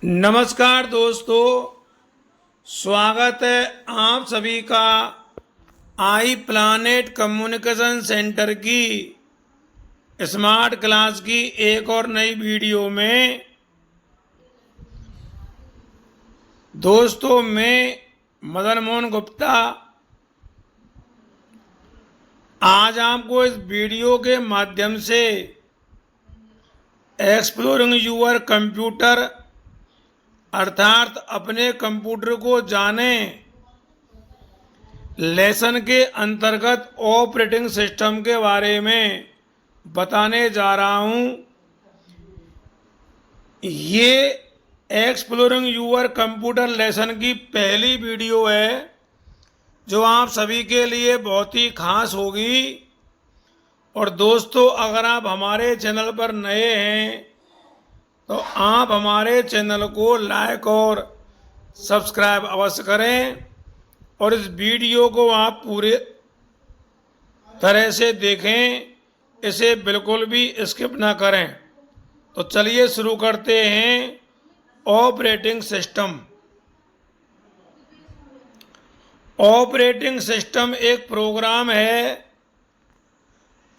नमस्कार दोस्तों, स्वागत है आप सभी का आई प्लानेट कम्युनिकेशन सेंटर की स्मार्ट क्लास की एक और नई वीडियो में। दोस्तों, मैं मदन मोहन गुप्ता आज आपको इस वीडियो के माध्यम से एक्सप्लोरिंग यूर कंप्यूटर अर्थात अपने कंप्यूटर को जाने लेसन के अंतर्गत ऑपरेटिंग सिस्टम के बारे में बताने जा रहा हूं। ये एक्सप्लोरिंग यूर कंप्यूटर लेसन की पहली वीडियो है जो आप सभी के लिए बहुत ही खास होगी। और दोस्तों, अगर आप हमारे चैनल पर नए हैं तो आप हमारे चैनल को लाइक और सब्सक्राइब अवश्य करें और इस वीडियो को आप पूरे तरह से देखें, इसे बिल्कुल भी स्किप ना करें। तो चलिए शुरू करते हैं। Operating system. ऑपरेटिंग सिस्टम एक प्रोग्राम है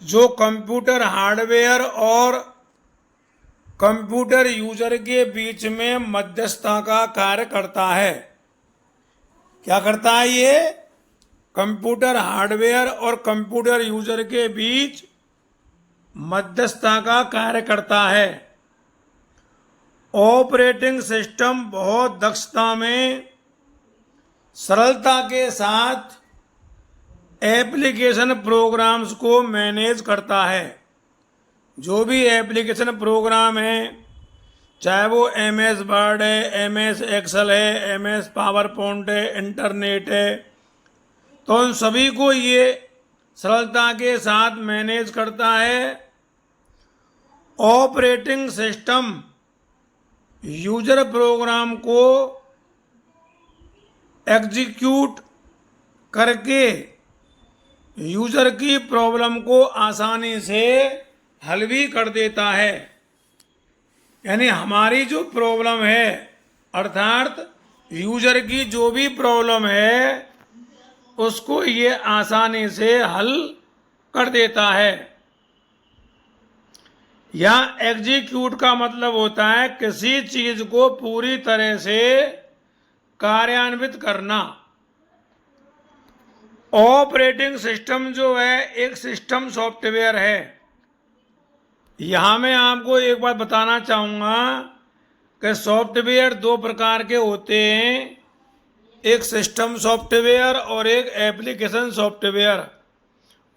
जो कंप्यूटर हार्डवेयर और कंप्यूटर यूजर के बीच में मध्यस्थता का कार्य करता है। क्या करता है ये? कंप्यूटर हार्डवेयर और कंप्यूटर यूजर के बीच मध्यस्थता का कार्य करता है। ऑपरेटिंग सिस्टम बहुत दक्षता में सरलता के साथ एप्लीकेशन प्रोग्राम्स को मैनेज करता है। जो भी एप्लीकेशन प्रोग्राम है, चाहे वो MS वर्ड है, MS एक्सेल है, MS पावर पॉइंट है, इंटरनेट है, तो उन सभी को ये सरलता के साथ मैनेज करता है। ऑपरेटिंग सिस्टम यूजर प्रोग्राम को एग्जीक्यूट करके यूजर की प्रॉब्लम को आसानी से हल भी कर देता है। यानी हमारी जो प्रॉब्लम है अर्थात यूजर की जो भी प्रॉब्लम है उसको ये आसानी से हल कर देता है। या एग्जीक्यूट का मतलब होता है किसी चीज को पूरी तरह से कार्यान्वित करना। ऑपरेटिंग सिस्टम जो है एक सिस्टम सॉफ्टवेयर है। यहां मैं आपको एक बात बताना चाहूंगा कि सॉफ्टवेयर दो प्रकार के होते हैं, एक सिस्टम सॉफ्टवेयर और एक एप्लीकेशन सॉफ्टवेयर।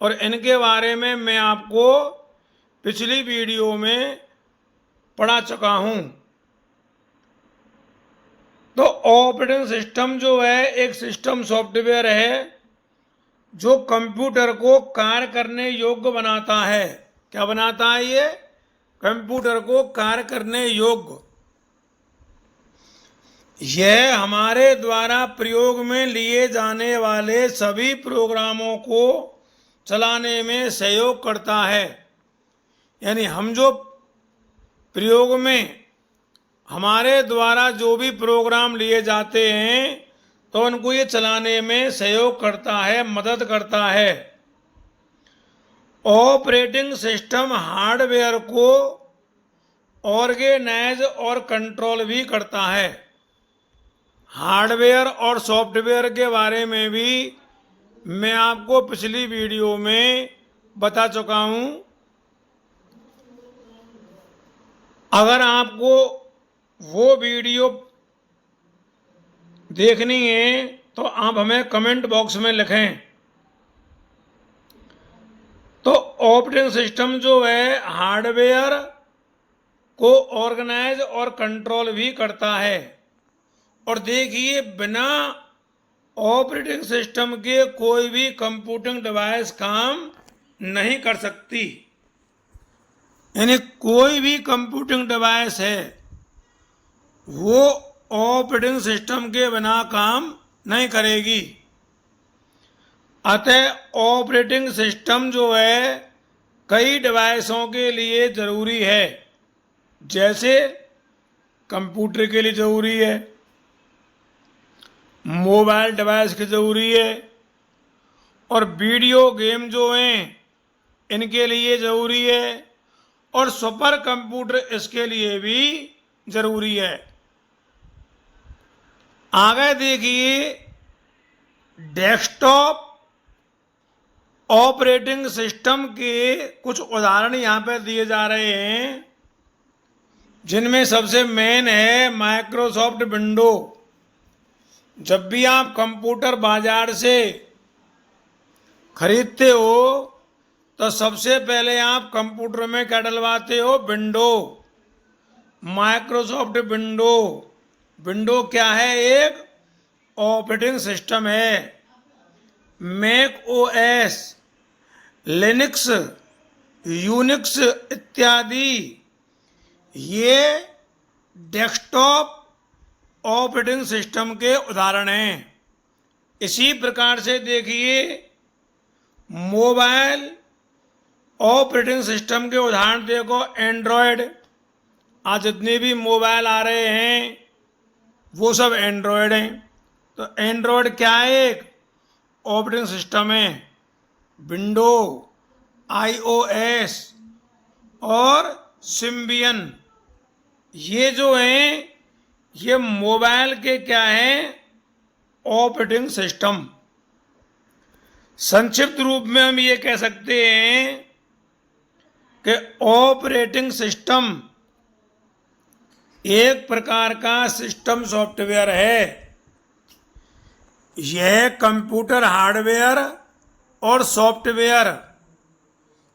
और इनके बारे में मैं आपको पिछली वीडियो में पढ़ा चुका हूं। तो ऑपरेटिंग सिस्टम जो है एक सिस्टम सॉफ्टवेयर है जो कंप्यूटर को कार्य करने योग्य बनाता है। क्या बनाता है ये? कंप्यूटर को कार्य करने योग्य। यह हमारे द्वारा प्रयोग में लिए जाने वाले सभी प्रोग्रामों को चलाने में सहयोग करता है। यानी हम जो प्रयोग में हमारे द्वारा जो भी प्रोग्राम लिए जाते हैं तो उनको ये चलाने में सहयोग करता है, मदद करता है। ऑपरेटिंग सिस्टम हार्डवेयर को ऑर्गेनाइज और कंट्रोल भी करता है। हार्डवेयर और सॉफ्टवेयर के बारे में भी मैं आपको पिछली वीडियो में बता चुका हूं। अगर आपको वो वीडियो देखनी है तो आप हमें कमेंट बॉक्स में लिखें। तो ऑपरेटिंग सिस्टम जो है हार्डवेयर को ऑर्गेनाइज और कंट्रोल भी करता है। और देखिए, बिना ऑपरेटिंग सिस्टम के कोई भी कंप्यूटिंग डिवाइस काम नहीं कर सकती। यानी कोई भी कंप्यूटिंग डिवाइस है वो ऑपरेटिंग सिस्टम के बिना काम नहीं करेगी। अतः ऑपरेटिंग सिस्टम जो है कई डिवाइसों के लिए जरूरी है। जैसे कंप्यूटर के लिए ज़रूरी है, मोबाइल डिवाइस की ज़रूरी है, और वीडियो गेम जो हैं इनके लिए ज़रूरी है, और सुपर कंप्यूटर इसके लिए भी ज़रूरी है। आगे देखिए, डेस्कटॉप ऑपरेटिंग सिस्टम के कुछ उदाहरण यहाँ पर दिए जा रहे हैं, जिनमें सबसे मेन है माइक्रोसॉफ्ट विंडो। जब भी आप कंप्यूटर बाजार से खरीदते हो तो सबसे पहले आप कंप्यूटर में क्या डलवाते हो? Window, Microsoft window. विंडो क्या है? एक ऑपरेटिंग सिस्टम है। मैक ओएस, लिनक्स, यूनिक्स इत्यादि ये डेस्कटॉप ऑपरेटिंग सिस्टम के उदाहरण हैं। इसी प्रकार से देखिए, मोबाइल ऑपरेटिंग सिस्टम के उदाहरण देखो, एंड्रॉयड। आज जितने भी मोबाइल आ रहे हैं वो सब एंड्रॉयड हैं। तो एंड्रॉयड क्या है? एक ऑपरेटिंग सिस्टम है। विंडो, आईओएस और सिम्बियन, ये जो हैं ये मोबाइल के क्या हैं? Operating system. संक्षिप्त रूप में हम ये कह सकते हैं कि ऑपरेटिंग सिस्टम एक प्रकार का सिस्टम सॉफ्टवेयर है। यह कंप्यूटर हार्डवेयर और सॉफ्टवेयर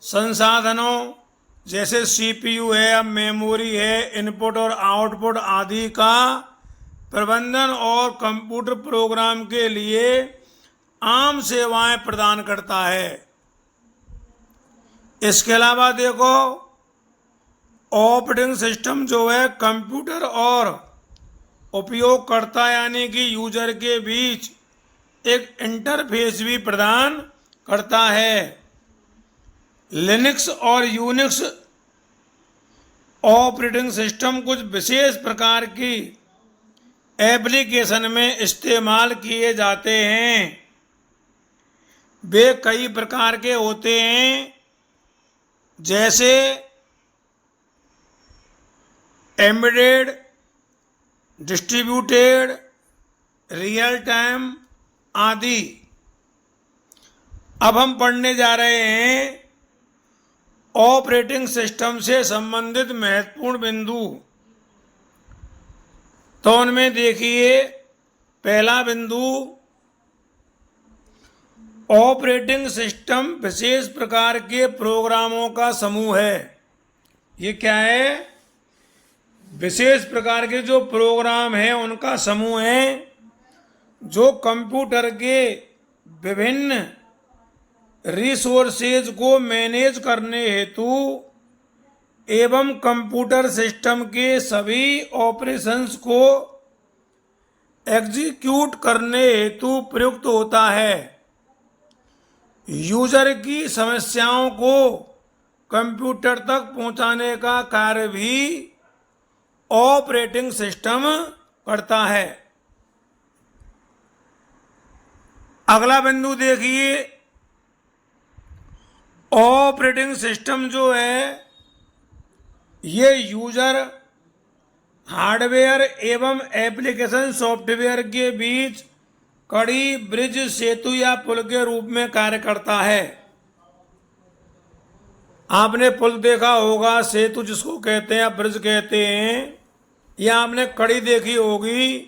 संसाधनों जैसे सीपीयू है, मेमोरी है, इनपुट और आउटपुट आदि का प्रबंधन और कंप्यूटर प्रोग्राम के लिए आम सेवाएं प्रदान करता है। इसके अलावा देखो, ऑपरेटिंग सिस्टम जो है कंप्यूटर और उपयोगकर्ता यानी कि यूजर के बीच एक इंटरफेस भी प्रदान करता है। लिनक्स और यूनिक्स ऑपरेटिंग सिस्टम कुछ विशेष प्रकार की एप्लीकेशन में इस्तेमाल किए जाते हैं। वे कई प्रकार के होते हैं, जैसे एम्बेडेड, डिस्ट्रीब्यूटेड, रियल टाइम आदि। अब हम पढ़ने जा रहे हैं ऑपरेटिंग सिस्टम से संबंधित महत्वपूर्ण बिंदु। तो उनमें देखिए, पहला बिंदु, ऑपरेटिंग सिस्टम विशेष प्रकार के प्रोग्रामों का समूह है। ये क्या है? विशेष प्रकार के जो प्रोग्राम हैं उनका समूह है, जो कंप्यूटर के विभिन्न रिसोर्सेज को मैनेज करने हेतु एवं कंप्यूटर सिस्टम के सभी ऑपरेशंस को एग्जीक्यूट करने हेतु प्रयुक्त होता है। यूजर की समस्याओं को कंप्यूटर तक पहुंचाने का कार्य भी ऑपरेटिंग सिस्टम करता है। अगला बिंदु देखिए, ऑपरेटिंग सिस्टम जो है ये यूजर हार्डवेयर एवं एप्लीकेशन सॉफ्टवेयर के बीच कड़ी, ब्रिज, सेतु या पुल के रूप में कार्य करता है। आपने पुल देखा होगा, सेतु जिसको कहते हैं, ब्रिज कहते हैं, या आपने कड़ी देखी होगी,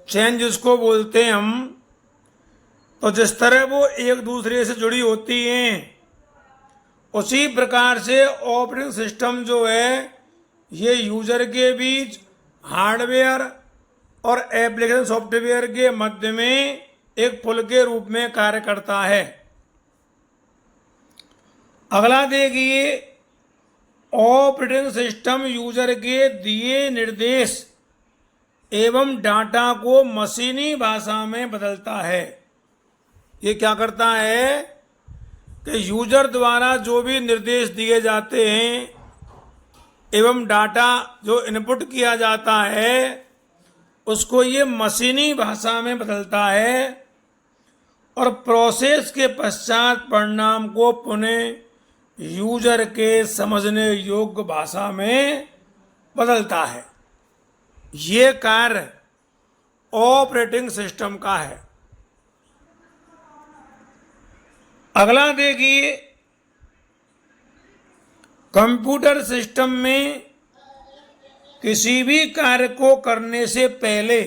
चेन जिसको बोलते हैं हम। तो जिस तरह वो एक दूसरे से जुड़ी होती हैं, उसी प्रकार से ऑपरेटिंग सिस्टम जो है ये यूजर के बीच हार्डवेयर और एप्लीकेशन सॉफ्टवेयर के मध्य में एक पुल के रूप में कार्य करता है। अगला देखिए, ऑपरेटिंग सिस्टम यूजर के दिए निर्देश एवं डाटा को मशीनी भाषा में बदलता है। ये क्या करता है कि यूजर द्वारा जो भी निर्देश दिए जाते हैं एवं डाटा जो इनपुट किया जाता है उसको ये मशीनी भाषा में बदलता है और प्रोसेस के पश्चात परिणाम को पुनः यूजर के समझने योग्य भाषा में बदलता है। ये कार्य ऑपरेटिंग सिस्टम का है। अगला देखिए, कंप्यूटर सिस्टम में किसी भी कार्य को करने से पहले,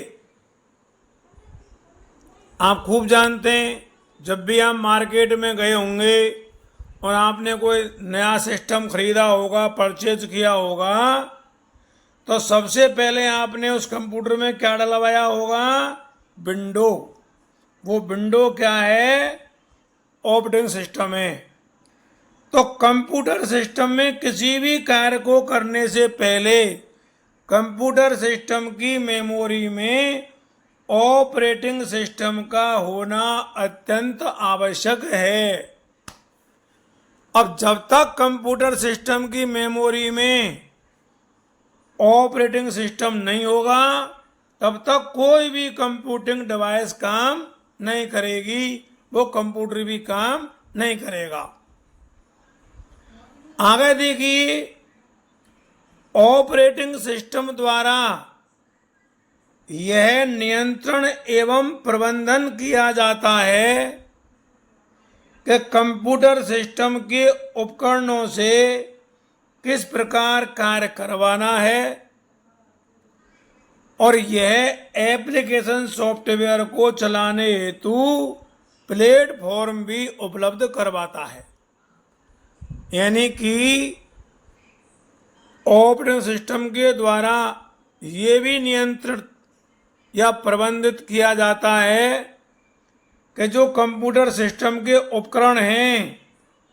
आप खूब जानते हैं, जब भी आप मार्केट में गए होंगे और आपने कोई नया सिस्टम खरीदा होगा, परचेज किया होगा, तो सबसे पहले आपने उस कंप्यूटर में क्या डलवाया होगा? विंडो। वो विंडो क्या है? ऑपरेटिंग सिस्टम है। तो कंप्यूटर सिस्टम में किसी भी कार्य को करने से पहले कंप्यूटर सिस्टम की मेमोरी में ऑपरेटिंग सिस्टम का होना अत्यंत आवश्यक है। अब जब तक कंप्यूटर सिस्टम की मेमोरी में ऑपरेटिंग सिस्टम नहीं होगा तब तक कोई भी कंप्यूटिंग डिवाइस काम नहीं करेगी, वो कंप्यूटर भी काम नहीं करेगा। आगे देखिए, ऑपरेटिंग सिस्टम द्वारा यह नियंत्रण एवं प्रबंधन किया जाता है कि कंप्यूटर सिस्टम के उपकरणों से किस प्रकार कार्य करवाना है और यह एप्लीकेशन सॉफ्टवेयर को चलाने हेतु प्लेटफॉर्म भी उपलब्ध करवाता है। यानी कि ऑपरेटिंग सिस्टम के द्वारा ये भी नियंत्रित या प्रबंधित किया जाता है कि जो कंप्यूटर सिस्टम के उपकरण हैं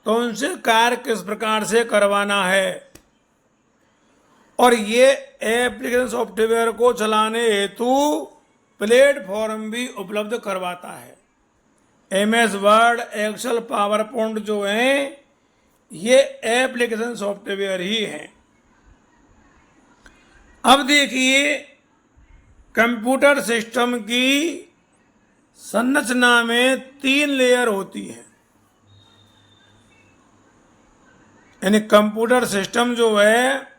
तो उनसे कार्य किस प्रकार से करवाना है और ये एप्लीकेशन सॉफ्टवेयर को चलाने हेतु प्लेटफॉर्म भी उपलब्ध करवाता है। MS Word, Excel, PowerPoint जो हैं ये एप्लीकेशन सॉफ्टवेयर ही हैं। अब देखिए, कंप्यूटर सिस्टम की संरचना में 3 लेयर होती है। यानी कंप्यूटर सिस्टम जो है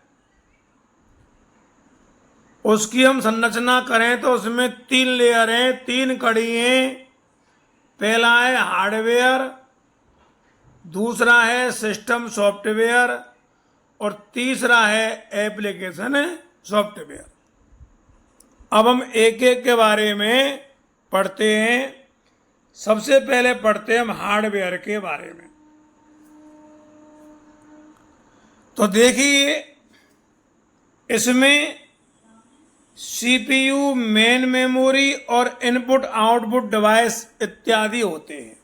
उसकी हम संरचना करें तो उसमें 3 लेयर हैं, 3 कड़ी हैं। पहला है हार्डवेयर, दूसरा है सिस्टम सॉफ्टवेयर और तीसरा है एप्लीकेशन सॉफ्टवेयर। अब हम एक एक के बारे में पढ़ते हैं। सबसे पहले पढ़ते हैं हम हार्डवेयर के बारे में। तो देखिए, इसमें CPU, मेन मेमोरी और इनपुट आउटपुट डिवाइस इत्यादि होते हैं।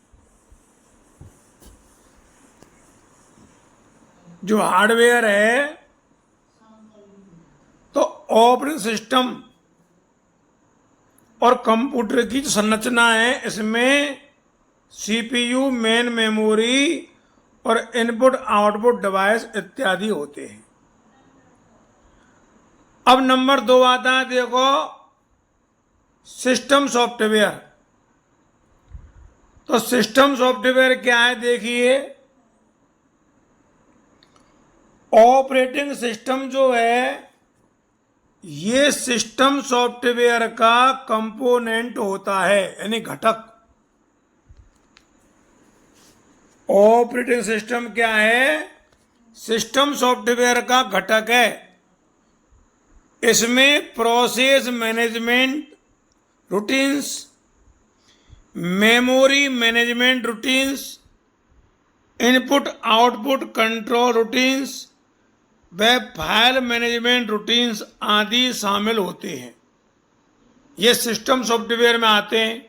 जो हार्डवेयर है तो ऑपरेटिंग सिस्टम और कंप्यूटर की जो संरचना है इसमें CPU, मेन मेमोरी और इनपुट आउटपुट डिवाइस इत्यादि होते हैं। अब नंबर 2 आता है, देखो, सिस्टम सॉफ्टवेयर। तो सिस्टम सॉफ्टवेयर क्या है? देखिए, ऑपरेटिंग सिस्टम जो है ये सिस्टम सॉफ्टवेयर का कंपोनेंट होता है, यानी घटक। ऑपरेटिंग सिस्टम क्या है? सिस्टम सॉफ्टवेयर का घटक है। इसमें process management routines, memory management routines, input output control routines, web file management routines आदि शामिल होते हैं। ये सिस्टम सॉफ्टवेयर में आते हैं।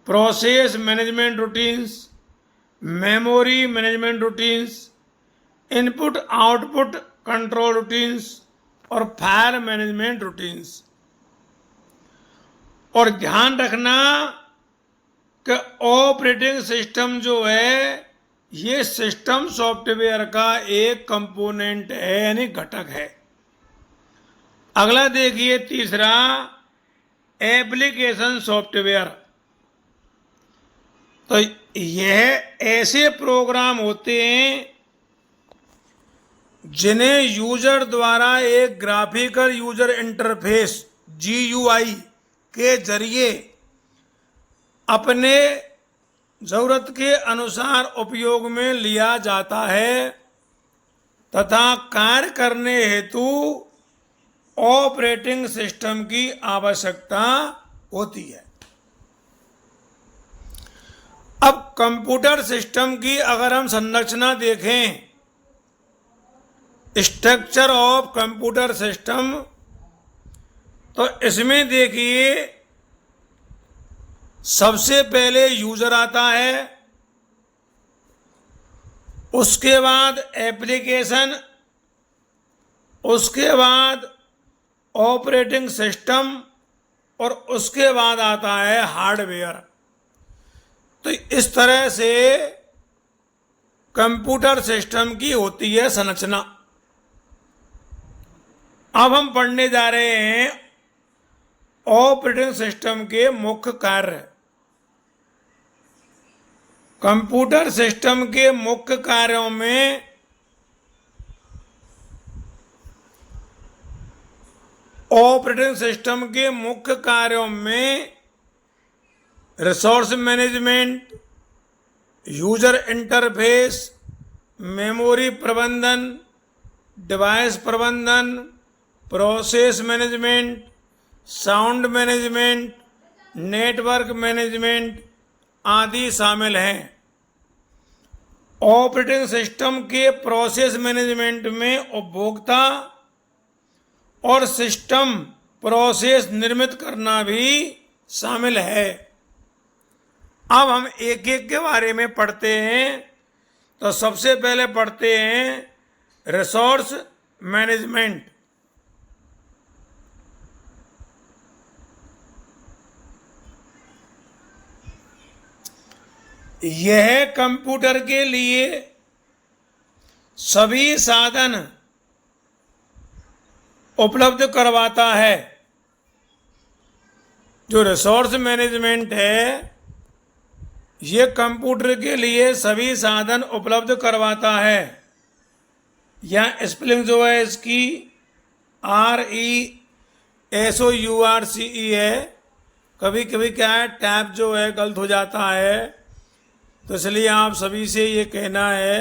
Process management routines, memory management routines, input output control routines और फाइल मैनेजमेंट रूटीन्स। और ध्यान रखना कि ऑपरेटिंग सिस्टम जो है ये सिस्टम सॉफ्टवेयर का एक कंपोनेंट है, यानी घटक है। अगला देखिए तीसरा, एप्लीकेशन सॉफ्टवेयर। तो यह ऐसे प्रोग्राम होते हैं जिन्हें यूजर द्वारा एक ग्राफिकल यूजर इंटरफेस GUI के जरिए अपने जरूरत के अनुसार उपयोग में लिया जाता है तथा कार्य करने हेतु ऑपरेटिंग सिस्टम की आवश्यकता होती है। अब कंप्यूटर सिस्टम की अगर हम संरचना देखें, स्ट्रक्चर ऑफ कंप्यूटर सिस्टम, तो इसमें देखिए सबसे पहले यूजर आता है, उसके बाद एप्लीकेशन, उसके बाद ऑपरेटिंग सिस्टम और उसके बाद आता है हार्डवेयर। तो इस तरह से कंप्यूटर सिस्टम की होती है संरचना। अब हम पढ़ने जा रहे हैं ऑपरेटिंग सिस्टम के मुख्य कार्य। कंप्यूटर सिस्टम के मुख्य कार्यों में ऑपरेटिंग सिस्टम के मुख्य कार्यों में resource management, user interface, memory प्रबंधन, डिवाइस प्रबंधन, process management, sound management, network management आदि शामिल हैं। ऑपरेटिंग सिस्टम के प्रोसेस मैनेजमेंट में उपभोक्ता और सिस्टम प्रोसेस निर्मित करना भी शामिल है। अब हम एक एक के बारे में पढ़ते हैं। तो सबसे पहले पढ़ते हैं रिसोर्स मैनेजमेंट। यह कंप्यूटर के लिए सभी साधन उपलब्ध करवाता है। जो रिसोर्स मैनेजमेंट है, ये कंप्यूटर के लिए सभी साधन उपलब्ध करवाता है। यहाँ स्पेलिंग जो है इसकी RESOURCE है। कभी कभी क्या है, टैब जो है गलत हो जाता है, तो इसलिए आप सभी से ये कहना है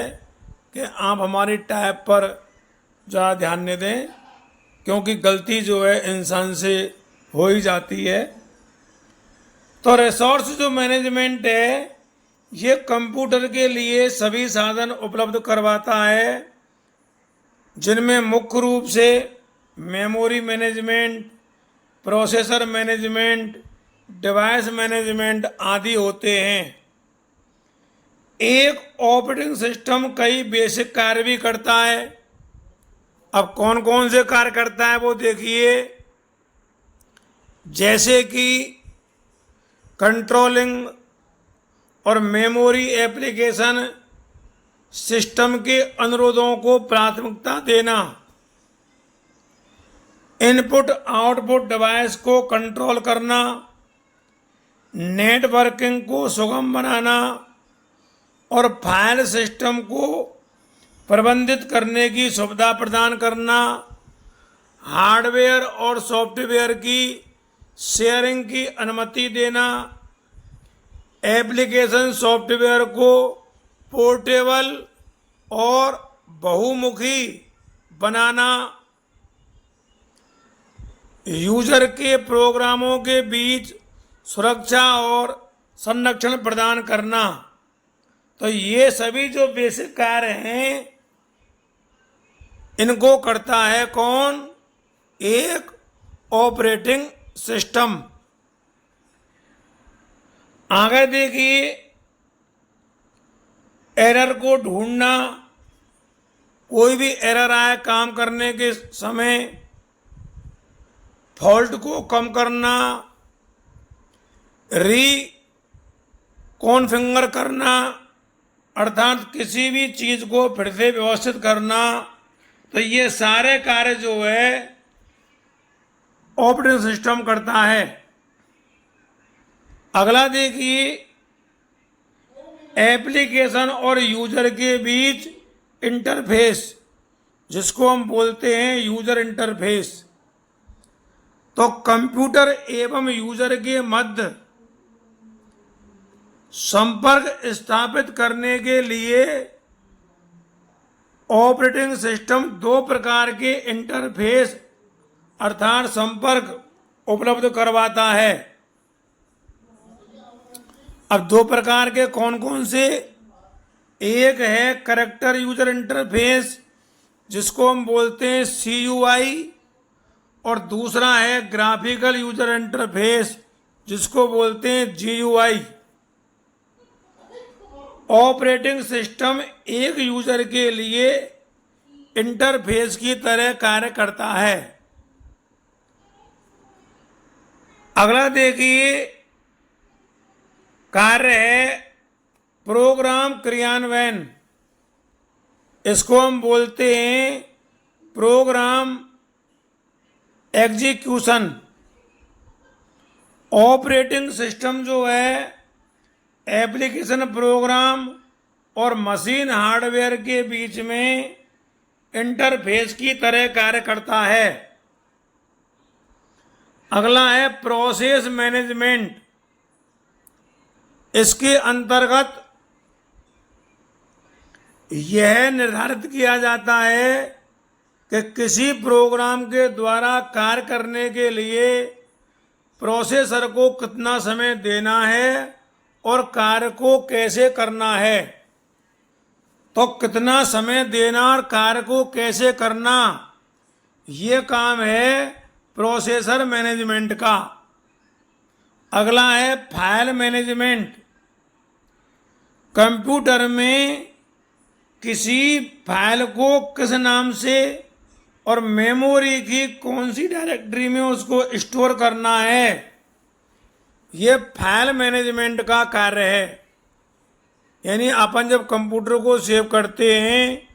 कि आप हमारी टैब पर ज़्यादा ध्यान नहीं दें, क्योंकि गलती जो है इंसान से हो ही जाती है। तो रिसोर्स जो मैनेजमेंट है, ये कंप्यूटर के लिए सभी साधन उपलब्ध करवाता है, जिनमें मुख्य रूप से memory management, processor management, device management आदि होते हैं। एक ऑपरेटिंग सिस्टम कई बेसिक कार्य भी करता है। अब कौन कौन से कार्य करता है वो देखिए, जैसे कि कंट्रोलिंग और मेमोरी एप्लीकेशन, सिस्टम के अनुरोधों को प्राथमिकता देना, इनपुट आउटपुट डिवाइस को कंट्रोल करना, नेटवर्किंग को सुगम बनाना और फाइल सिस्टम को प्रबंधित करने की सुविधा प्रदान करना, हार्डवेयर और सॉफ्टवेयर की शेयरिंग की अनुमति देना, एप्लीकेशन सॉफ्टवेयर को पोर्टेबल और बहुमुखी बनाना, यूजर के प्रोग्रामों के बीच सुरक्षा और संरक्षण प्रदान करना। तो ये सभी जो बेसिक कार्य हैं, इनको करता है कौन? एक ऑपरेटिंग सिस्टम। आगे देखिए, एरर को ढूंढना, कोई भी एरर आए काम करने के समय, फॉल्ट को कम करना, री कॉन्फ़िगर करना, अर्थात किसी भी चीज को फिर से व्यवस्थित करना, तो ये सारे कार्य जो है ऑपरेटिंग सिस्टम करता है। अगला देखिए, एप्लीकेशन और यूजर के बीच इंटरफेस, जिसको हम बोलते हैं यूजर इंटरफेस। तो कंप्यूटर एवं यूजर के मध्य संपर्क स्थापित करने के लिए ऑपरेटिंग सिस्टम दो प्रकार के इंटरफेस अर्थात संपर्क उपलब्ध करवाता है। अब दो प्रकार के कौन कौन से? एक है कैरेक्टर यूजर इंटरफेस, जिसको हम बोलते हैं CUI, और दूसरा है ग्राफिकल यूजर इंटरफेस, जिसको बोलते हैं GUI। ऑपरेटिंग सिस्टम एक यूजर के लिए इंटरफेस की तरह कार्य करता है। अगला देखिए, कार्य है प्रोग्राम क्रियान्वयन। इसको हम बोलते हैं प्रोग्राम एग्जीक्यूशन। ऑपरेटिंग सिस्टम जो है एप्लीकेशन प्रोग्राम और मशीन हार्डवेयर के बीच में इंटरफेस की तरह कार्य करता है। अगला है प्रोसेस मैनेजमेंट। इसके अंतर्गत यह निर्धारित किया जाता है कि किसी प्रोग्राम के द्वारा कार्य करने के लिए प्रोसेसर को कितना समय देना है और कार्य को कैसे करना है। तो कितना समय देना और कार्य को कैसे करना, ये काम है प्रोसेसर मैनेजमेंट का। अगला है फाइल मैनेजमेंट। कंप्यूटर में किसी फाइल को किस नाम से और मेमोरी की कौन सी डायरेक्टरी में उसको स्टोर करना है, ये फाइल मैनेजमेंट का कार्य है। यानी अपन जब कंप्यूटर को सेव करते हैं,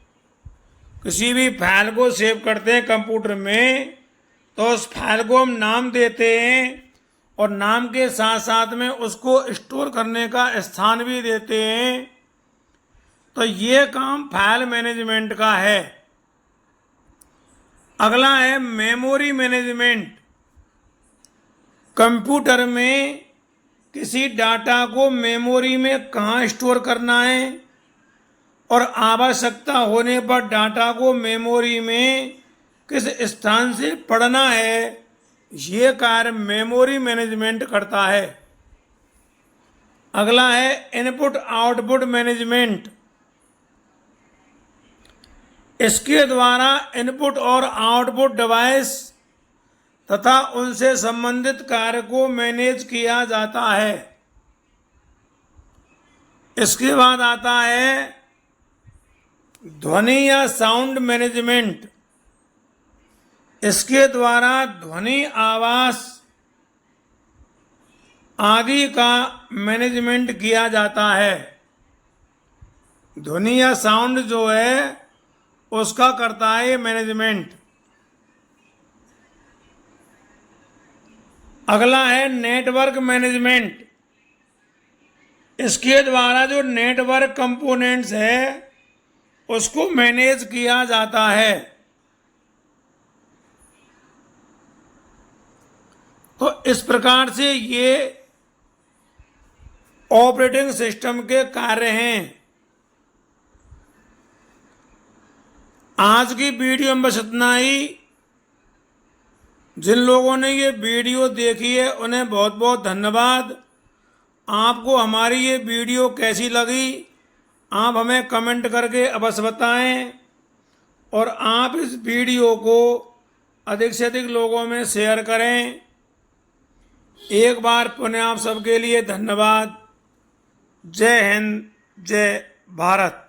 किसी भी फाइल को सेव करते हैं कंप्यूटर में, तो उस फाइल को हम नाम देते हैं और नाम के साथ साथ में उसको स्टोर करने का स्थान भी देते हैं। तो ये काम फाइल मैनेजमेंट का है। अगला है मेमोरी मैनेजमेंट। कंप्यूटर में किसी डाटा को मेमोरी में कहाँ स्टोर करना है और आवश्यकता होने पर डाटा को मेमोरी में किस स्थान से पढ़ना है, ये कार्य मेमोरी मैनेजमेंट करता है। अगला है इनपुट आउटपुट मैनेजमेंट। इसके द्वारा इनपुट और आउटपुट डिवाइस तथा उनसे संबंधित कार्य को मैनेज किया जाता है। इसके बाद आता है ध्वनि या साउंड मैनेजमेंट। इसके द्वारा ध्वनि, आवाज आदि का मैनेजमेंट किया जाता है। ध्वनि या साउंड जो है उसका करता है मैनेजमेंट। अगला है नेटवर्क मैनेजमेंट। इसके द्वारा जो नेटवर्क कंपोनेंट्स है उसको मैनेज किया जाता है। तो इस प्रकार से ये ऑपरेटिंग सिस्टम के कार्य हैं। आज की वीडियो में बस इतना ही। जिन लोगों ने ये वीडियो देखी है उन्हें बहुत बहुत धन्यवाद। आपको हमारी ये वीडियो कैसी लगी आप हमें कमेंट करके अवश्य बताएं, और आप इस वीडियो को अधिक से अधिक लोगों में शेयर करें। एक बार पुनः आप सबके लिए धन्यवाद। जय हिंद, जय भारत।